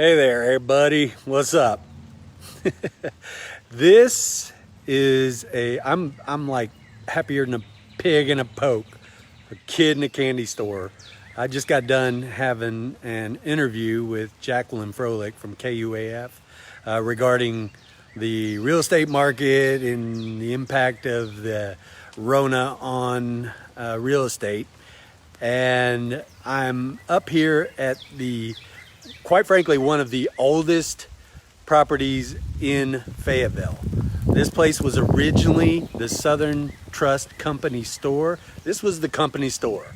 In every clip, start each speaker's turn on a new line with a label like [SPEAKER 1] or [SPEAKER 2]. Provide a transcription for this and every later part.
[SPEAKER 1] Hey there, everybody. What's up? This is I'm like happier than a pig in a poke, a kid in a candy store. I just got done having an interview with Jacqueline Froelich from KUAF regarding the real estate market and the impact of the Rona on real estate. And I'm up here at quite frankly, one of the oldest properties in Fayetteville. This place was originally the Southern Trust Company store. This was the company store.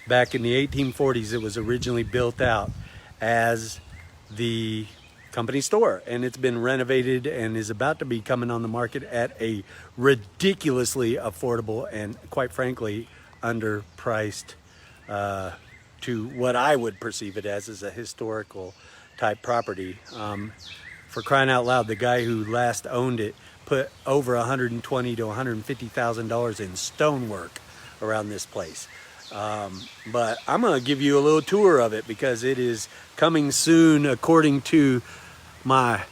[SPEAKER 1] Back in the 1840s, it was originally built out as the company store, and it's been renovated and is about to be coming on the market at a ridiculously affordable and, quite frankly, underpriced to what I would perceive it as a historical type property. For crying out loud, the guy who last owned it put over $120,000 to $150,000 in stonework around this place. But I'm gonna give you a little tour of it because it is coming soon, according to my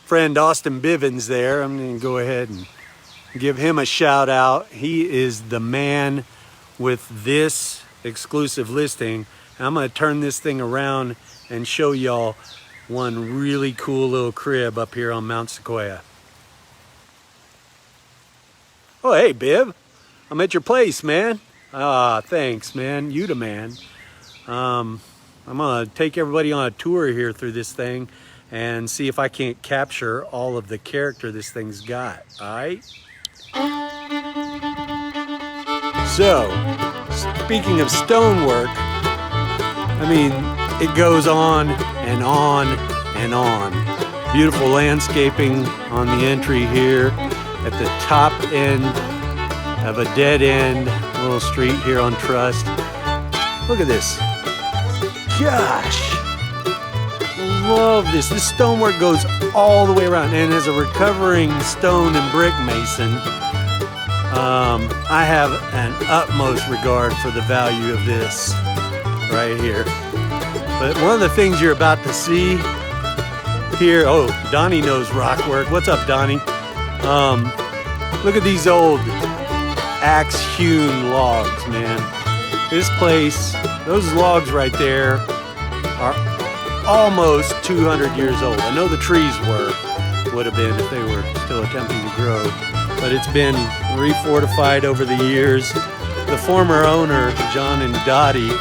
[SPEAKER 1] friend Austin Bivens there. I'm gonna go ahead and give him a shout out. He is the man with this exclusive listing. And I'm gonna turn this thing around and show y'all one really cool little crib up here on Mount Sequoia. Oh, hey, Biv. I'm at your place, man. Thanks, man. You the man. I'm gonna take everybody on a tour here through this thing and see if I can't capture all of the character this thing's got, all right? So, speaking of stonework, I mean, it goes on and on and on. Beautiful landscaping on the entry here at the top end of a dead end little street here on Trust. Look at this. Gosh, love this. This stonework goes all the way around, and as a recovering stone and brick mason, I have an utmost regard for the value of this right here. But one of the things you're about to see here, oh, Donnie knows rock work. What's up, Donnie? Look at these old axe-hewn logs, man. This place, those logs right there are almost 200 years old. I know the trees would have been if they were still attempting to grow, but it's been refortified over the years. The former owner, John and Dottie,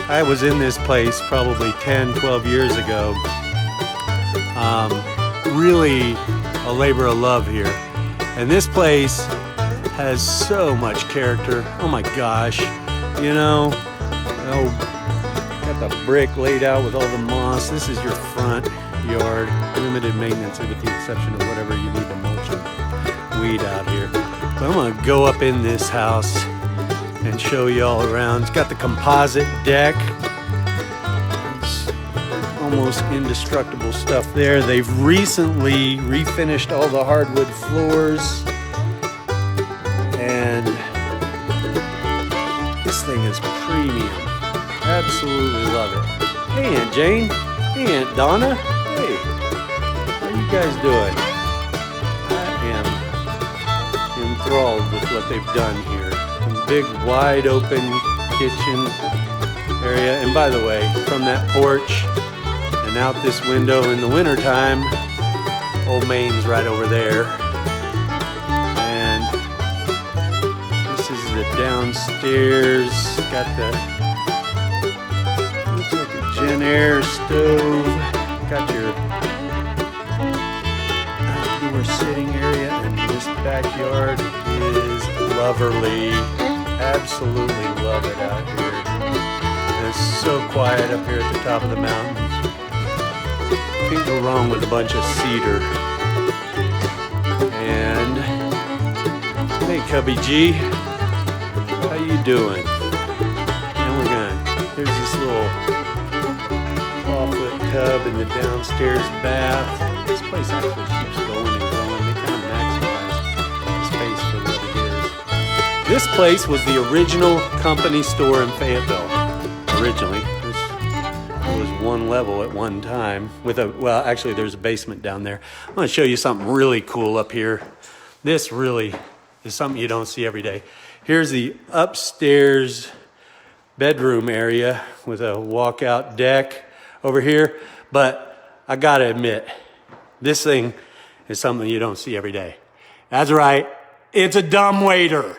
[SPEAKER 1] I was in this place probably 10, 12 years ago. Really a labor of love here. And this place has so much character. Oh my gosh. You know, got the brick laid out with all the moss. This is your front yard. Limited maintenance with the exception of whatever you need to mulch and weed out here. But I'm gonna go up in this house and show you all around. It's got the composite deck. It's almost indestructible stuff there. They've recently refinished all the hardwood floors. And this thing is premium. Absolutely love it. Hey, Aunt Jane. Hey, Aunt Donna. Hey, how you guys doing? I am enthralled with what they've done here. Big wide open kitchen area, and by the way, from that porch and out this window in the wintertime, Old Maine's right over there. And this is the downstairs. Got the, looks like a Gen Air stove. Got your outdoor sitting area, and this backyard is loverly. Absolutely love it out here. It's so quiet up here at the top of the mountain. Can't go wrong with a bunch of cedar. And hey, Cubby G, how you doing? And here's this little clawfoot tub in the downstairs bath. This place actually keeps going and going. They kind of maximize the space for what it is. This place was the original company store in Fayetteville. Originally, it was one level at one time with well, actually there's a basement down there. I'm gonna show you something really cool up here. This really is something you don't see every day. Here's the upstairs bedroom area with a walkout deck over here. But I gotta admit, this thing is something you don't see every day. That's right, it's a dumbwaiter.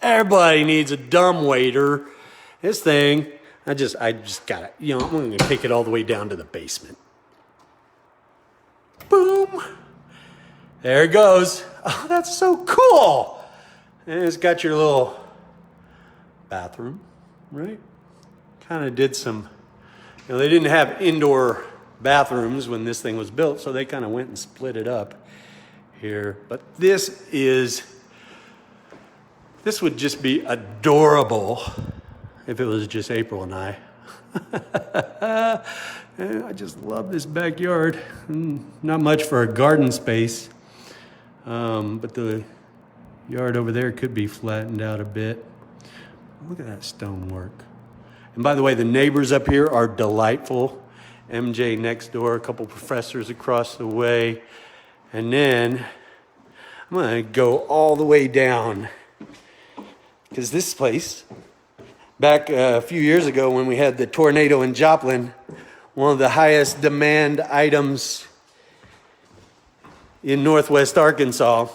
[SPEAKER 1] Everybody needs a dumbwaiter. This thing, I just got it. You know, I'm gonna take it all the way down to the basement. Boom. There it goes. Oh, that's so cool. And it's got your little bathroom, right? Kind of did some, you know, they didn't have indoor bathrooms when this thing was built, so they kind of went and split it up here. But this would just be adorable if it was just April and I. I just love this backyard. Not much for a garden space, but the yard over there could be flattened out a bit. Look at that stonework. And by the way, the neighbors up here are delightful. MJ next door, a couple professors across the way. And then I'm gonna go all the way down, because this place, back a few years ago when we had the tornado in Joplin, one of the highest demand items in Northwest Arkansas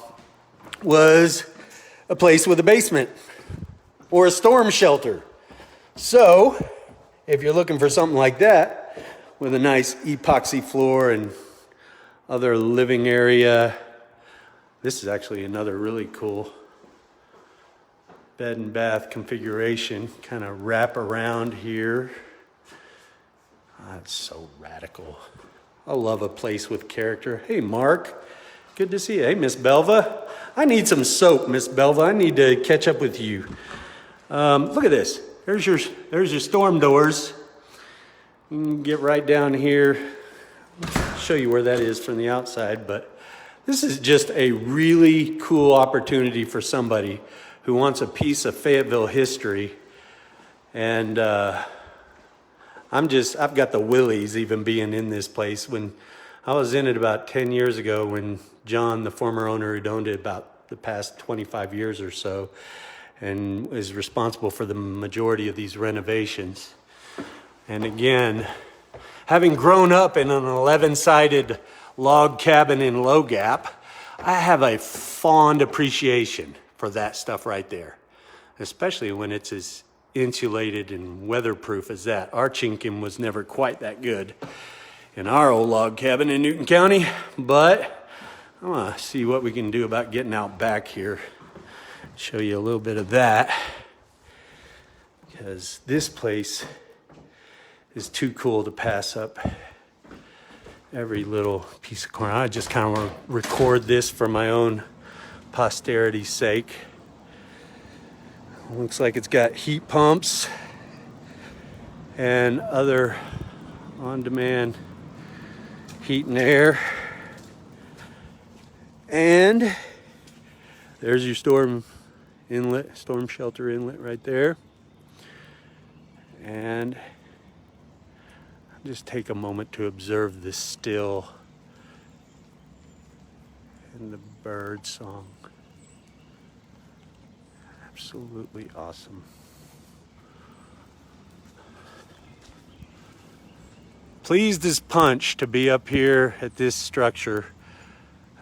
[SPEAKER 1] was a place with a basement or a storm shelter. So if you're looking for something like that with a nice epoxy floor and other living area, this is actually another really cool bed and bath configuration, kind of wrap around here. That's so radical. I love a place with character. Hey, Mark, good to see you. Hey, Miss Belva. I need some soap, Miss Belva. I need to catch up with you. Look at this. There's your storm doors. You can get right down here. I'll show you where that is from the outside, but this is just a really cool opportunity for somebody who wants a piece of Fayetteville history. And I've got the willies even being in this place. When I was in it about 10 years ago, when John, the former owner who'd owned it about the past 25 years or so, and is responsible for the majority of these renovations. And again, having grown up in an 11-sided log cabin in Low Gap, I have a fond appreciation for that stuff right there, especially when it's as insulated and weatherproof as that. Our chinking was never quite that good in our old log cabin in Newton County, but I'm gonna see what we can do about getting out back here. Show you a little bit of that, because this place is too cool to pass up every little piece of corner. I just kind of want to record this for my own posterity's sake. Looks like it's got heat pumps and other on-demand heat and air. And there's your storm shelter inlet right there. And just take a moment to observe the still and the bird song. Absolutely awesome. Pleased as punch to be up here at this structure.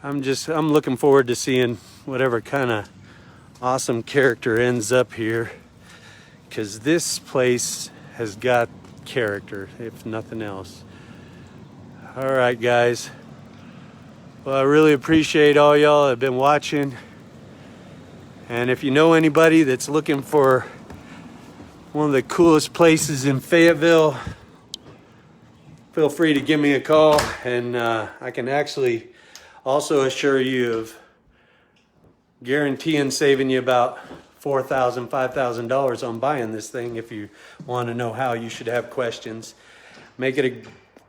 [SPEAKER 1] I'm looking forward to seeing whatever kind of awesome character ends up here, because this place has got character, if nothing else. All right, guys. Well, I really appreciate all y'all that have been watching. And if you know anybody that's looking for one of the coolest places in Fayetteville, feel free to give me a call, and I can actually also assure you of guaranteeing saving you about $4,000, $5,000 on buying this thing. If you want to know how, you should have questions. Make it a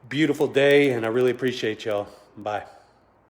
[SPEAKER 1] beautiful day, and I really appreciate y'all. Bye.